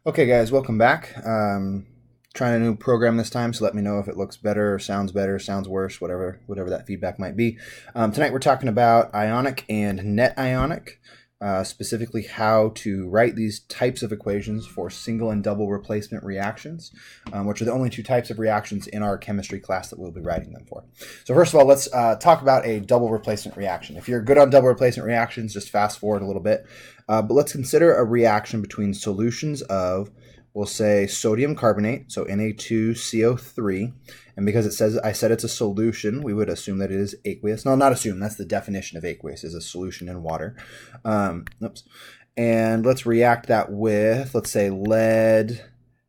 Okay, guys, welcome back. Trying a new program this time, so let me know if it looks better, sounds worse, whatever that feedback might be. Tonight we're talking about ionic and net ionic, specifically how to write these types of equations for single and double replacement reactions, which are the only two types of reactions in our chemistry class that we'll be writing them for. So first of all, let's talk about a double replacement reaction. If you're good on double replacement reactions, just fast forward a little bit. But let's consider a reaction between solutions of, we'll say, sodium carbonate, so Na2CO3. And because I said it's a solution, we would assume that it is aqueous. No, not assume. That's the definition of aqueous, is a solution in water. And let's react that with, let's say, lead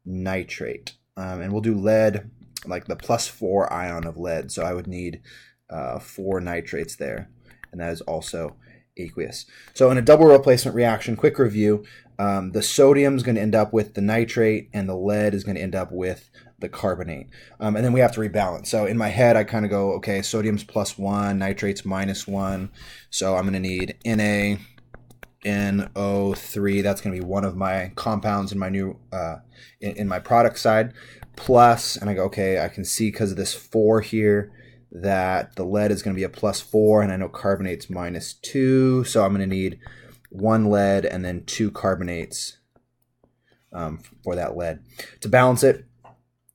nitrate. And we'll do lead, like the +4 ion of lead. So I would need 4 nitrates there. And that is also aqueous. So in a double replacement reaction, quick review, the sodium is going to end up with the nitrate and the lead is going to end up with the carbonate. And then we have to rebalance. So in my head, I kind of go, okay, sodium's +1, nitrate's -1. So I'm going to need NaNO3. That's going to be one of my compounds in my new, in my product side, plus, and I go, okay, I can see because of this 4 here, that the lead is going to be a +4, and I know carbonate's -2, so I'm going to need 1 lead and then 2 carbonates for that lead. To balance it,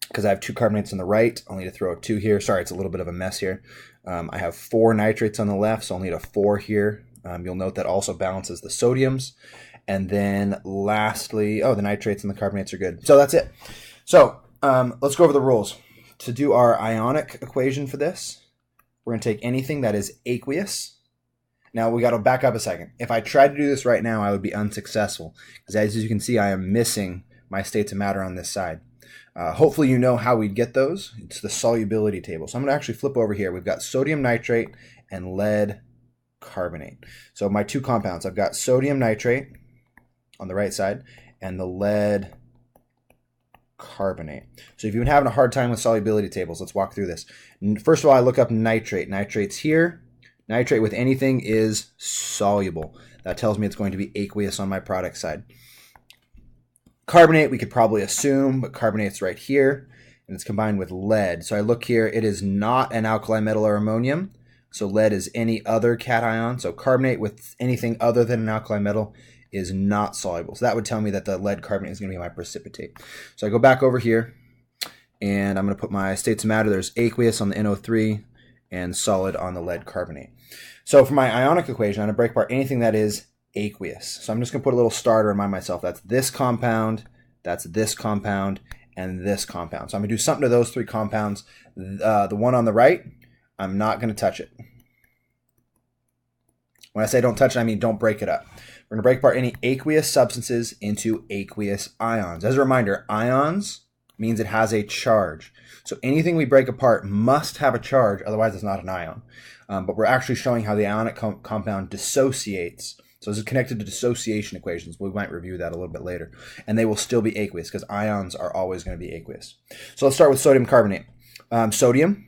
because I have 2 carbonates on the right, I'll need to throw a 2 here. Sorry, it's a little bit of a mess here. I have 4 nitrates on the left, so I'll need a 4 here. You'll note that also balances the sodiums. And then lastly, the nitrates and the carbonates are good. So that's it. So let's go over the rules. To do our ionic equation for this, we're going to take anything that is aqueous. Now, we got to back up a second. If I tried to do this right now, I would be unsuccessful, because as you can see, I am missing my states of matter on this side. Hopefully you know how we'd get those. It's the solubility table. So I'm going to actually flip over here. We've got sodium nitrate and lead carbonate. So my 2 compounds, I've got sodium nitrate on the right side and the lead carbonate. So if you've been having a hard time with solubility tables, let's walk through this. First of all, I look up nitrate. Nitrate's here. Nitrate with anything is soluble. That tells me it's going to be aqueous on my product side. Carbonate, we could probably assume, but carbonate's right here, and it's combined with lead. So I look here, it is not an alkali metal or ammonium. So lead is any other cation. So carbonate with anything other than an alkali metal is not soluble. So that would tell me that the lead carbonate is going to be my precipitate. So I go back over here, and I'm going to put my states of matter. There's aqueous on the NO3 and solid on the lead carbonate. So for my ionic equation, I'm going to break apart anything that is aqueous. So I'm just going to put a little star to remind myself. That's this compound, that's this compound, and this compound. So I'm going to do something to those 3 compounds. The one on the right, I'm not going to touch it. When I say don't touch it, I mean don't break it up. We're going to break apart any aqueous substances into aqueous ions. As a reminder, ions means it has a charge. So anything we break apart must have a charge, otherwise it's not an ion. But we're actually showing how the ionic compound dissociates. So this is connected to dissociation equations. We might review that a little bit later. And they will still be aqueous because ions are always going to be aqueous. So let's start with sodium carbonate. Sodium,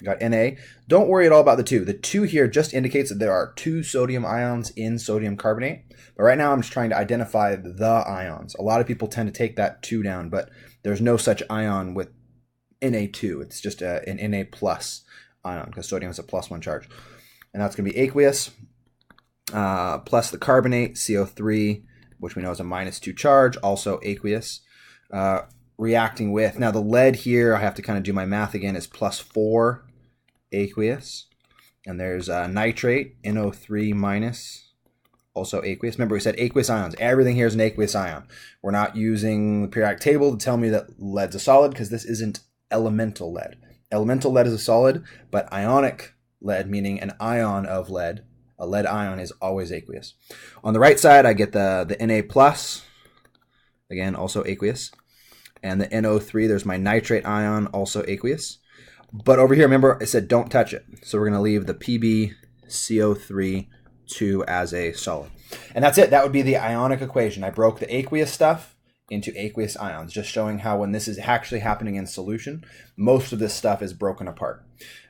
we got Na. Don't worry at all about the 2. The 2 here just indicates that there are 2 sodium ions in sodium carbonate. But right now I'm just trying to identify the ions. A lot of people tend to take that 2 down, but there's no such ion with Na2. It's just an Na plus ion because sodium has a +1 charge. And that's going to be aqueous. Plus the carbonate, CO3, which we know is a -2 charge, also aqueous. Reacting with, now the lead here, I have to kind of do my math again, is +4 aqueous. And there's nitrate, NO3-, also aqueous. Remember, we said aqueous ions. Everything here is an aqueous ion. We're not using the periodic table to tell me that lead's a solid because this isn't elemental lead. Elemental lead is a solid, but ionic lead, meaning an ion of lead, a lead ion, is always aqueous. On the right side, I get the Na+, again, also aqueous. And the NO3, there's my nitrate ion, also aqueous. But over here, remember, I said don't touch it. So we're going to leave the PbCO3 as a solid. And that's it. That would be the ionic equation. I broke the aqueous stuff into aqueous ions, just showing how when this is actually happening in solution, most of this stuff is broken apart.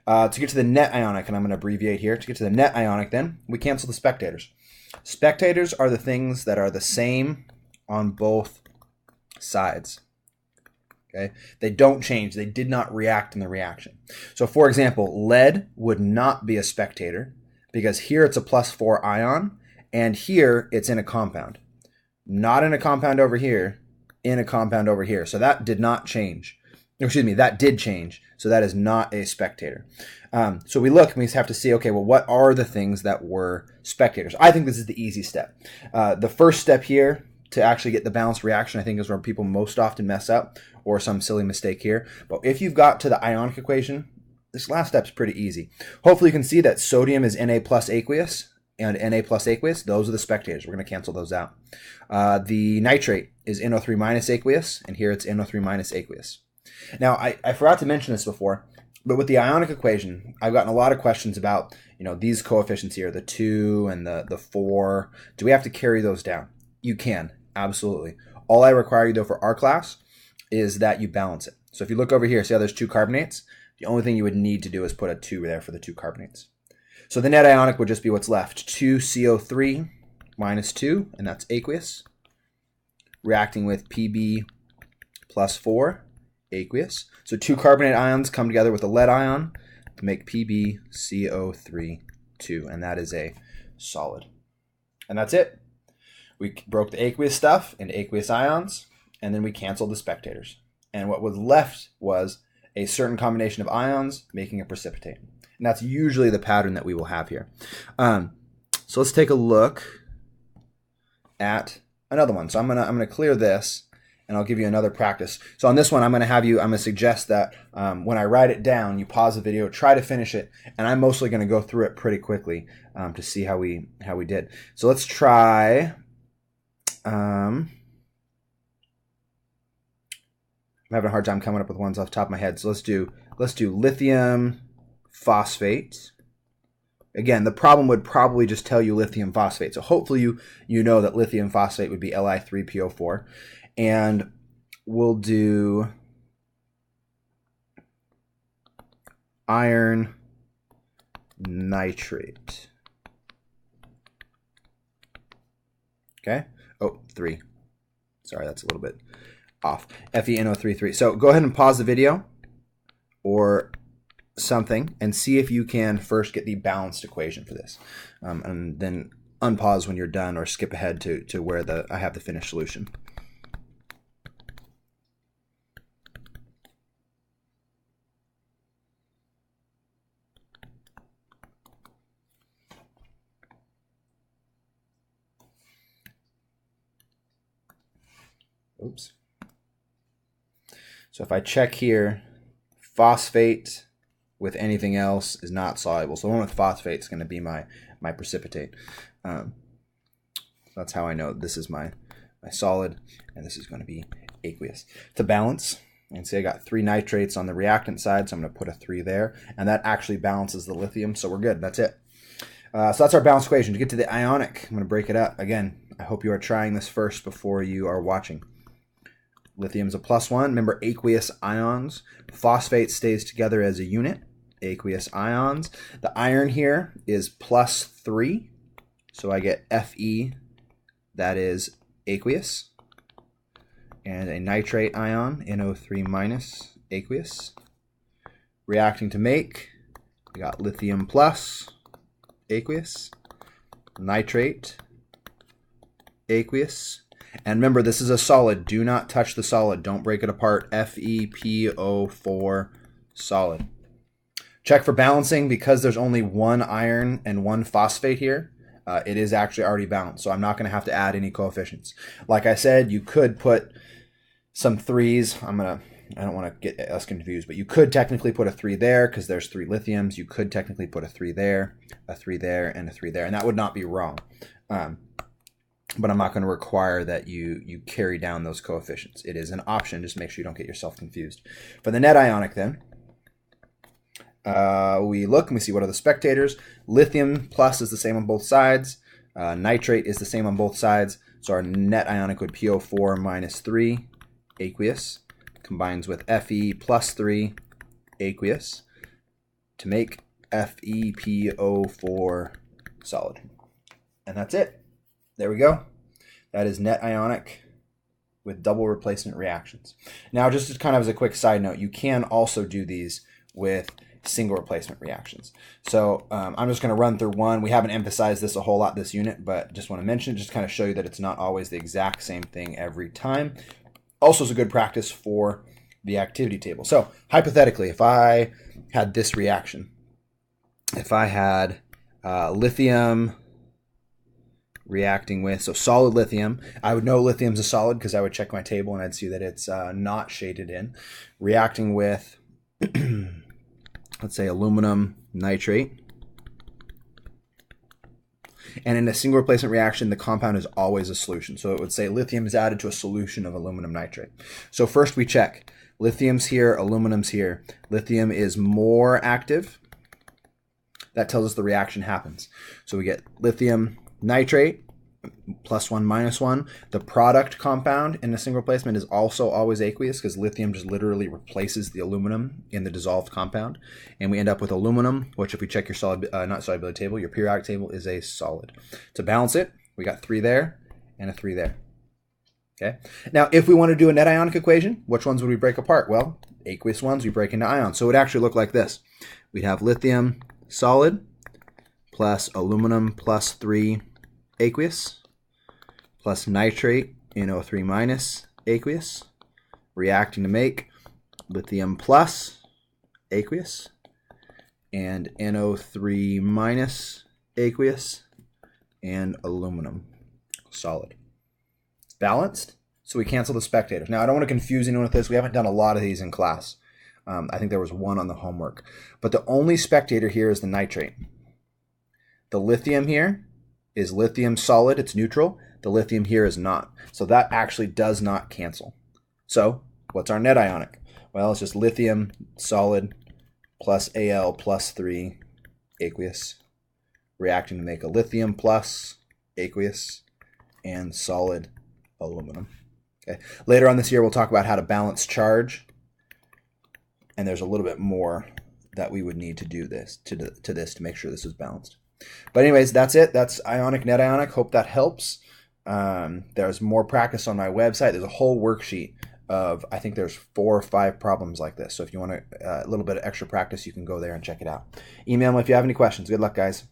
To get to the net ionic, and I'm going to abbreviate here, to get to the net ionic then, we cancel the spectators. Spectators are the things that are the same on both sides. Okay, they don't change. They did not react in the reaction. So for example, lead would not be a spectator because here it's a +4 ion and here it's in a compound. Not in a compound over here, in a compound over here. So that did not change. Excuse me, that did change. So that is not a spectator. So we look and we have to see, okay, well, what are the things that were spectators? I think this is the easy step. The first step here to actually get the balanced reaction, I think, is where people most often mess up, or some silly mistake here. But if you've got to the ionic equation, this last step is pretty easy. Hopefully you can see that sodium is Na plus aqueous and Na plus aqueous. Those are the spectators. We're going to cancel those out. The nitrate is NO3 minus aqueous, and here it's NO3 minus aqueous. Now, I forgot to mention this before, but with the ionic equation, I've gotten a lot of questions about, these coefficients here, the 2 and the 4. Do we have to carry those down? You can, absolutely. All I require you, though, for our class is that you balance it. So if you look over here, see how there's 2 carbonates? The only thing you would need to do is put a 2 there for the 2 carbonates. So the net ionic would just be what's left, 2CO3 minus 2, and that's aqueous, reacting with Pb plus 4, aqueous. So 2 carbonate ions come together with a lead ion to make PbCO3 2, and that is a solid. And that's it. We broke the aqueous stuff into aqueous ions, and then we canceled the spectators. And what was left was a certain combination of ions making a precipitate. And that's usually the pattern that we will have here. So let's take a look at another one. So I'm gonna clear this, and I'll give you another practice. So on this one, I'm gonna suggest that when I write it down, you pause the video, try to finish it, and I'm mostly gonna go through it pretty quickly to see how we did. So let's try. I'm having a hard time coming up with ones off the top of my head. So let's do lithium phosphate. Again, the problem would probably just tell you lithium phosphate. So hopefully you know that lithium phosphate would be Li3PO4. And we'll do iron nitrate. Okay. Oh, 3. Sorry, that's a little bit off. FeNO33. So go ahead and pause the video or something and see if you can first get the balanced equation for this. And then unpause when you're done, or skip ahead to where I have the finished solution. Oops. So if I check here, phosphate with anything else is not soluble. So the one with phosphate is going to be my precipitate. That's how I know this is my solid, and this is going to be aqueous. To balance, and see I got 3 nitrates on the reactant side, so I'm going to put a 3 there, and that actually balances the lithium, so we're good. That's it. So that's our balanced equation. To get to the ionic, I'm going to break it up. Again, I hope you are trying this first before you are watching. Lithium's a +1. Remember, aqueous ions. Phosphate stays together as a unit. Aqueous ions. The iron here is +3. So I get Fe, that is aqueous. And a nitrate ion, NO3 minus, aqueous. Reacting to make, we got lithium plus, aqueous. Nitrate, aqueous. And remember, this is a solid. Do not touch the solid. Don't break it apart. FePO4, solid. Check for balancing. Because there's only 1 iron and 1 phosphate here, it is actually already balanced. So I'm not going to have to add any coefficients. Like I said, you could put some 3s. I don't want to get us confused, but you could technically put a 3 there because there's 3 lithiums. You could technically put a 3 there, a 3 there, and a 3 there. And that would not be wrong. But I'm not going to require that you carry down those coefficients. It is an option. Just make sure you don't get yourself confused. For the net ionic then, we look and we see what are the spectators. Lithium plus is the same on both sides. Nitrate is the same on both sides. So our net ionic would PO4 minus 3, aqueous, combines with Fe plus 3, aqueous, to make FePO4 solid. And that's it. There we go. That is net ionic with double replacement reactions. Now, just kind of as a quick side note, you can also do these with single replacement reactions. So I'm just going to run through one. We haven't emphasized this a whole lot this unit, but just want to mention it, just kind of show you that it's not always the exact same thing every time. Also, is a good practice for the activity table. So hypothetically, if I had this reaction, if I had lithium reacting with, so solid lithium, I would know lithium's a solid because I would check my table and I'd see that it's not shaded in, reacting with let's say aluminum nitrate. And in a single replacement reaction, the compound is always a solution. So it would say lithium is added to a solution of aluminum nitrate. So first we check. Lithium's here, aluminum's here. Lithium is more active. That tells us the reaction happens. So we get lithium nitrate, +1, -1. The product compound in a single replacement is also always aqueous because lithium just literally replaces the aluminum in the dissolved compound. And we end up with aluminum, which if we check your not solubility table, your periodic table is a solid. To balance it, we got 3 there and a 3 there. Okay. Now, if we want to do a net ionic equation, which ones would we break apart? Well, aqueous ones we break into ions. So it would actually look like this. We'd have lithium solid plus aluminum +3 aqueous plus nitrate NO3 minus aqueous reacting to make lithium plus aqueous and NO3 minus aqueous and aluminum solid. Balanced, so we cancel the spectators. Now, I don't want to confuse anyone with this. We haven't done a lot of these in class. I think there was one on the homework. But the only spectator here is the nitrate. The lithium here is lithium solid. It's neutral. The lithium here is not. So that actually does not cancel. So what's our net ionic? Well, it's just lithium solid plus Al +3 aqueous reacting to make a lithium plus aqueous and solid aluminum. Okay. Later on this year, we'll talk about how to balance charge, and there's a little bit more that we would need to do this to make sure this is balanced. But anyways, that's it. That's ionic, net ionic. Hope that helps. There's more practice on my website. There's a whole worksheet of, I think there's 4 or 5 problems like this. So if you want a little bit of extra practice, you can go there and check it out. Email me if you have any questions. Good luck, guys.